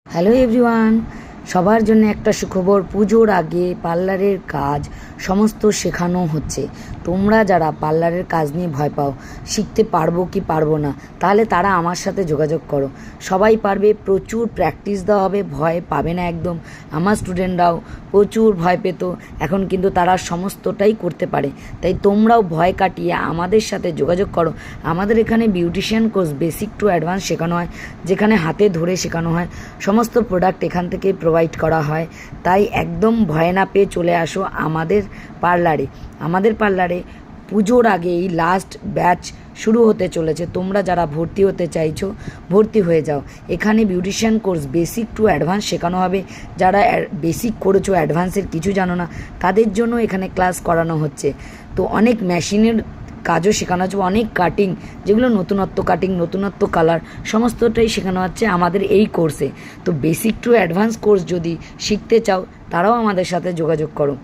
Hello everyone, সবার জন্য একটা সুখবর। পুজোর আগে পার্লারের কাজ সমস্ত শেখানো হচ্ছে। তোমরা যারা পার্লারের কাজ নিয়ে ভয় পাও, শিখতে পারবো কি পারবো না, তাহলে তারা আমার সাথে যোগাযোগ করো। সবাই পারবে, প্রচুর প্র্যাকটিস দেওয়া হবে, ভয় পাবে না একদম। আমার স্টুডেন্টরাও প্রচুর ভয় পেত, এখন কিন্তু তারা সমস্তটাই করতে পারে। তাই তোমরাও ভয় কাটিয়ে আমাদের সাথে যোগাযোগ করো। আমাদের এখানে beautician course basic to advance শেখানো হয়, যেখানে হাতে ধরে শেখানো হয়। সমস্ত প্রোডাক্ট এখান থেকে প্রোভাইড করা হয়। তাই একদম ভয় না পেয়ে চলে আসো আমাদের পার্লারে। পুজোর আগেই লাস্ট ব্যাচ শুরু হতে চলেছে। তোমরা যারা ভর্তি হতে চাইছো, ভর্তি হয়ে যাও। এখানে beautician course basic to advance শেখানো হবে। যারা বেসিক করেছো, অ্যাডভান্সের কিছু জানো না, তাদের জন্য এখানে ক্লাস করানো হচ্ছে। তো অনেক মেশিনের কাজও শেখানো হচ্ছে, অনেক কাটিং, যেগুলো নতুনত্ব কাটিং, নতুনত্ব কালার, সমস্তটাই শেখানো হচ্ছে আমাদের এই কোর্সে। তো বেসিক টু অ্যাডভান্স কোর্স যদি শিখতে চাও, তারাও আমাদের সাথে যোগাযোগ করো।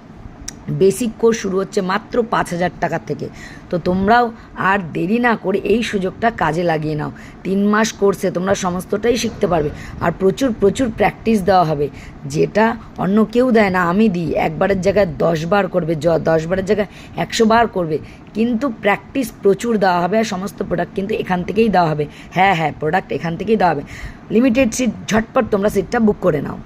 বেসিক কোর্স শুরু হচ্ছে মাত্র 5,000 টাকা থেকে। তো তোমরাও আর দেরি না করে এই সুযোগটা কাজে লাগিয়ে নাও। 3 মাস কোর্সে তোমরা সমস্তটাই শিখতে পারবে। আর প্রচুর প্রচুর প্র্যাকটিস দেওয়া হবে, যেটা অন্য কেউ দেয় না, আমি দিই। একবারের জায়গায় 10 বার করবে, 10 বারের জায়গায় 100 বার করবে, কিন্তু প্র্যাকটিস প্রচুর দেওয়া হবে। আর সমস্ত প্রোডাক্ট কিন্তু এখান থেকেই দেওয়া হবে। হ্যাঁ, প্রোডাক্ট এখান থেকেই দেওয়া হবে। লিমিটেড সিট, ঝটপট তোমরা সিটটা বুক করে নাও।